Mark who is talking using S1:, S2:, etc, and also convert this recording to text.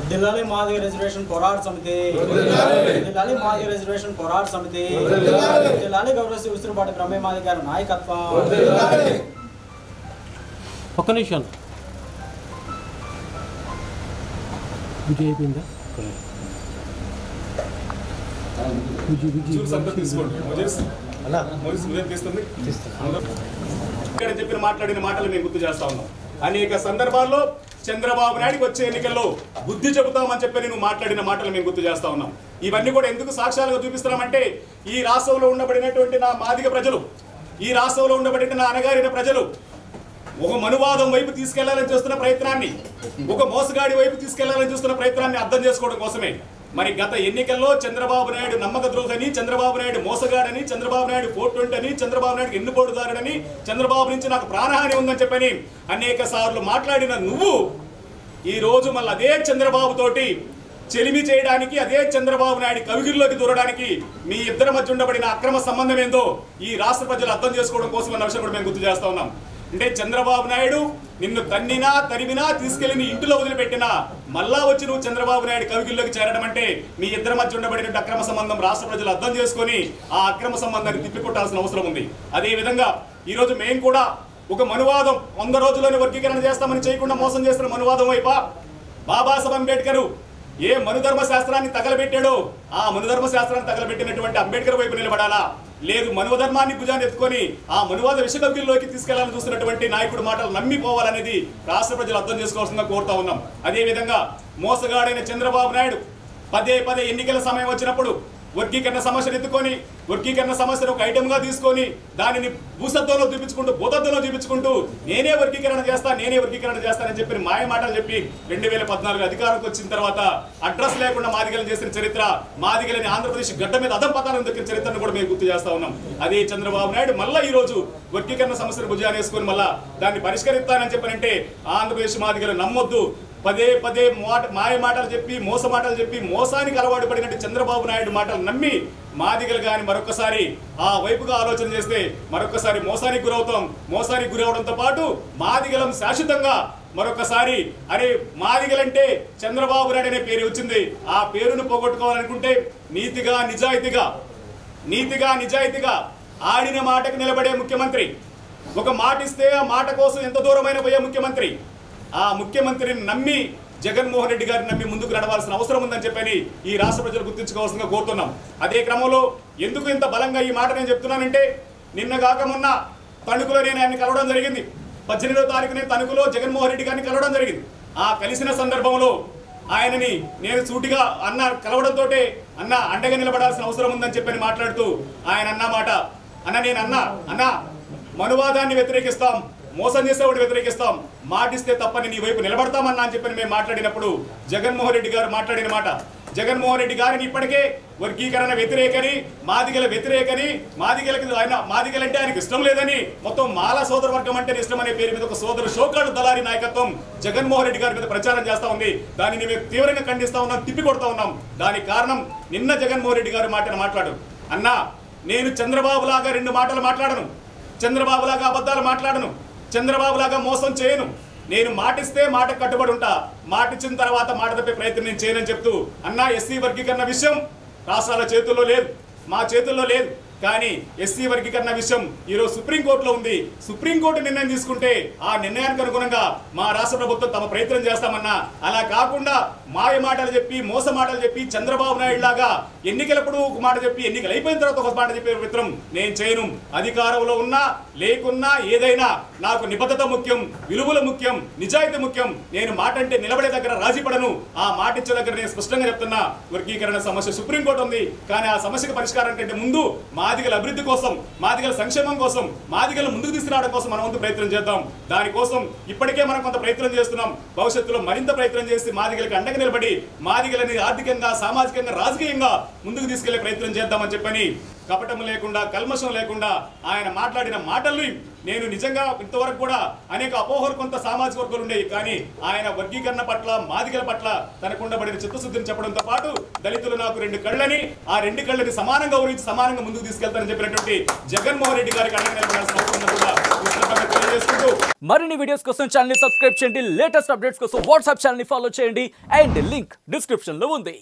S1: వర్ధిల్లాలి మాదిగ రిజర్వేషన్ పోరాట సమితి, వర్ధిల్లాలి మాదిగ రిజర్వేషన్ పోరాట సమితి, వర్ధిల్లాలి గౌరవ శ్రీ ఉసిరిపాటి బ్రహ్మమాది గారి నాయకత్వం.
S2: ఒక్క నిమిషం విజయ్ అయిపోయిందా?
S3: చెప్పిన మాట్లాడిన మాటలు మేము గుర్తు చేస్తా ఉన్నాం. అనేక సందర్భాల్లో చంద్రబాబు నాయుడికి వచ్చే ఎన్నికల్లో బుద్ధి చెబుతామని చెప్పి నేను మాట్లాడిన మాటలు మేము గుర్తు చేస్తా ఉన్నాం. ఇవన్నీ కూడా ఎందుకు సాక్ష్యాలుగా చూపిస్తున్నామంటే ఈ రాష్ట్రంలో ఉండబడినటువంటి నా మాదిగ ప్రజలు, ఈ రాష్ట్రంలో ఉండబడిన నా అనగారిన ప్రజలు ఒక మనువాదం వైపు తీసుకెళ్లాలని చూస్తున్న ప్రయత్నాన్ని, ఒక మోసగాడి వైపు తీసుకెళ్లాలని చూస్తున్న ప్రయత్నాన్ని అర్థం చేసుకోవడం కోసమే. మరి గత ఎన్నికల్లో చంద్రబాబు నాయుడు నమ్మక ద్రోహని, చంద్రబాబు నాయుడు మోసగాడని, చంద్రబాబు నాయుడు పోట్టుంటని, చంద్రబాబు నాయుడు ఎన్నుపోటుదారుడని, చంద్రబాబు నుంచి నాకు ప్రాణహాని ఉందని చెప్పని అనేక సార్లు మాట్లాడిన నువ్వు ఈ రోజు మళ్ళీ అదే చంద్రబాబు తోటి చెలిమి చేయడానికి, అదే చంద్రబాబు నాయుడు కవిగిరిలోకి దూరడానికి మీ ఇద్దరి మధ్య ఉండబడిన అక్రమ సంబంధం ఏందో ఈ రాష్ట్ర ప్రజలు అర్థం చేసుకోవడం కోసం అన్న విషయం కూడా మేము గుర్తు చేస్తా ఉన్నాం. అంటే చంద్రబాబు నాయుడు నిన్ను తన్నినా తరిమినా తీసుకెళ్లి నీ ఇంటిలో వదిలిపెట్టినా మళ్ళా వచ్చి నువ్వు చంద్రబాబు నాయుడు కవిగిల్లోకి చేరడం అంటే మీ ఇద్దరి మధ్య ఉండబడిన అక్రమ సంబంధం రాష్ట్ర ప్రజలు అర్థం చేసుకొని ఆ అక్రమ సంబంధాన్ని తిప్పికొట్టాల్సిన అవసరం ఉంది. అదే విధంగా ఈరోజు మేము కూడా ఒక మనువాదం 100 రోజుల్లోనే వర్గీకరణ చేస్తామని చేయకుండా మోసం చేస్తున్న మనువాదం వైపా బాబాసాహెబ్ అంబేద్కర్ ఏ మనుధర్మ శాస్త్రాన్ని తగలబెట్టాడో ఆ మనుధర్మ శాస్త్రాన్ని తగలబెట్టినటువంటి అంబేద్కర్ వైపు నిలబడాలా, లేదు మనుధర్మాన్ని భుజాన్ని ఎత్తుకొని ఆ మనువాద విషకవిలోకి తీసుకెళ్లాలని చూస్తున్నటువంటి నాయకుడు మాటలు నమ్మిపోవాలనేది రాష్ట్ర ప్రజలు అర్థం చేసుకోవాల్సిందిగా కోరుతా ఉన్నాం. అదేవిధంగా మోసగాడైన చంద్రబాబు నాయుడు పదే ఎన్నికల సమయం వచ్చినప్పుడు వర్గీకరణ సమస్యను ఎత్తుకొని వర్గీకరణ సమస్యను ఒక ఐటమ్గా తీసుకొని దానిని భూసత్వంలో చూపించుకుంటూ భూతత్వంలో చూపించుకుంటూ నేనే వర్గీకరణ చేస్తానని చెప్పి మాయ మాటలు చెప్పి 2014 అధికారంకి వచ్చిన తర్వాత అడ్రస్ లేకుండా మాదిగలను చేసిన చరిత్ర, మాదిగలని ఆంధ్రప్రదేశ్ గడ్డ మీద అధపతనం దొక్కిన చరిత్రను కూడా మేము గుర్తు చేస్తా ఉన్నాం. అదే చంద్రబాబు నాయుడు మళ్ళీ ఈ రోజు వర్గీకరణ సమస్యను భుజాన్ని వేసుకొని మళ్ళా దాన్ని పరిష్కరిస్తానని చెప్పనంటే ఆంధ్రప్రదేశ్ మాదిగలు నమ్మొద్దు. పదే మాయ మాటలు చెప్పి మోస మాటలు చెప్పి మోసానికి అలవాటు పడినట్టు చంద్రబాబు నాయుడు మాటలు నమ్మి మాదిగలు కానీ మరొకసారి ఆ వైపుగా ఆలోచన చేస్తే మరొకసారి మోసానికి గురవుతాం. మోసానికి గురవడంతో పాటు మాదిగలం శాశ్వతంగా మరొకసారి అరే మాదిగలంటే చంద్రబాబు నాయుడు అనే పేరు వచ్చింది, ఆ పేరును పోగొట్టుకోవాలనుకుంటే నీతిగా నిజాయితీగా ఆడిన మాటకు నిలబడే ముఖ్యమంత్రి, ఒక మాట ఇస్తే ఆ మాట కోసం ఎంత దూరమైన పోయే ముఖ్యమంత్రి, ఆ ముఖ్యమంత్రిని నమ్మి జగన్మోహన్ రెడ్డి గారిని నమ్మి ముందుకు నడవాల్సిన అవసరం ఉందని చెప్పని ఈ రాష్ట్ర ప్రజలు గుర్తించుకోవాల్సిందిగా కోరుతున్నాం. అదే క్రమంలో ఎందుకు ఇంత బలంగా ఈ మాట నేను చెప్తున్నానంటే నిన్నగాక మొన్న తణుకులో నేను ఆయన కలవడం జరిగింది. 18వ తారీఖు నేను తణుకులో జగన్మోహన్ రెడ్డి గారిని కలవడం జరిగింది. ఆ కలిసిన సందర్భంలో ఆయనని నేను సూటిగా కలవడంతో అన్న అండగా నిలబడాల్సిన అవసరం ఉందని చెప్పని మాట్లాడుతూ ఆయన అన్న మాట అన్న మనువాదాన్ని వ్యతిరేకిస్తాం, మోసం చేసేవాడిని వ్యతిరేకిస్తాం, మాటిస్తే తప్పని నీ వైపు నిలబడతామన్నా అని చెప్పని మేము మాట్లాడినప్పుడు జగన్మోహన్ రెడ్డి గారు మాట్లాడిన మాట, జగన్మోహన్ రెడ్డి గారిని ఇప్పటికే వర్గీకరణ వ్యతిరేకని, మాదిగల వ్యతిరేకని, మాదిగలంటే ఆయనకు ఇష్టం లేదని, మొత్తం మాల సోదర వర్గం అంటే ఇష్టం అనే పేరు మీద ఒక సోదరు షోకాడు దళారి నాయకత్వం జగన్మోహన్ రెడ్డి గారి మీద ప్రచారం చేస్తా ఉంది. దానిని మేము తీవ్రంగా ఖండిస్తా ఉన్నాం, తిప్పికొడతా ఉన్నాం. దానికి కారణం నిన్న జగన్మోహన్ రెడ్డి గారు మాట్లాడు అన్నా నేను చంద్రబాబులాగా 2 మాటలు మాట్లాడను, చంద్రబాబులాగా అబద్ధాలు మాట్లాడను, చంద్రబాబులాగా మోసం చేయను, నేను మాటిస్తే మాట కట్టుబడి ఉంటా, మాటిచ్చిన తర్వాత మాట తప్పే ప్రయత్నం నేను చేయనని చెప్తూ అన్నా ఎస్సీ వర్గీకరణ విషయం రాష్ట్రాల చేతుల్లో లేదు, మా చేతుల్లో లేదు. కానీ ఎస్సీ వర్గీకరణ విషయం ఈరోజు సుప్రీంకోర్టులో ఉంది. సుప్రీంకోర్టు నిర్ణయం తీసుకుంటే ఆ నిర్ణయానికి అనుగుణంగా మా రాష్ట్ర ప్రభుత్వం తమ ప్రయత్నం చేస్తామన్నా, అలా కాకుండా మాయ మాటలు చెప్పి మోస మాటలు చెప్పి చంద్రబాబు నాయుడు లాగా ఎన్నికలప్పుడు ఒక మాట చెప్పి ఎన్నికలు అయిపోయిన తర్వాత ఒక మాట చెప్పే మిత్రం నేను చేయను. అధికారంలో ఉన్నా లేకున్నా ఏదైనా నాకు నిబద్ధత ముఖ్యం, విలువలు ముఖ్యం, నిజాయితీ ముఖ్యం. నేను మాట అంటే నిలబడే దగ్గర రాజీ పడను, ఆ మాట ఇచ్చే దగ్గర నేను స్పష్టంగా చెప్తున్నా. వర్గీకరణ సమస్య సుప్రీంకోర్టు ఉంది, కానీ ఆ సమస్యకు పరిష్కారం కంటే ముందు మాదిగల అభివృద్ధి కోసం, మాదిగల సంక్షేమం కోసం, మాదిగల ముందుకు తీసుకురావడం కోసం మనం వంతు ప్రయత్నం చేద్దాం. దానికోసం ఇప్పటికే మనం కొంత ప్రయత్నం చేస్తున్నాం, భవిష్యత్తులో మరింత ప్రయత్నం చేసి మాదిగలకు అండగా నిలబడి మాదిగలని ఆర్థికంగా, సామాజికంగా, రాజకీయంగా ముందుకు తీసుకెళ్లే ప్రయత్నం చేద్దామని చెప్పని కపటం లేకుండా, కల్మషం లేకుండా ఆయన మాట్లాడిన మాటల్ని నేను నిజంగా ఇంతవరకు కూడా అనేక అపోహలు కొంత సామాజిక వర్గాలు ఉండేవి, కానీ ఆయన వర్గీకరణ పట్ల, మాదిగల పట్ల తనకుండబడిన చిత్తశుద్ధిని చెప్పడంతో పాటు దళితులు నాకు 2 కళ్ళని, ఆ 2 కళ్ళని సమానంగా ఊరించి సమానంగా ముందుకు తీసుకెళ్తానని చెప్పినటువంటి జగన్మోహన్ రెడ్డి గారికి అండగా నిలబడాల్సిన అవసరం కూడా తెలియజేసుకుంటూ
S4: మరిన్ని వీడియోస్ కోసం ఛానల్ ని సబ్స్క్రైబ్ చేయండి, లేటెస్ట్ అప్డేట్స్ కోసం వాట్సాప్ ఛానల్ ని ఫాలో చేయండి అండ్ లింక్ డిస్క్రిప్షన్ లో ఉంది.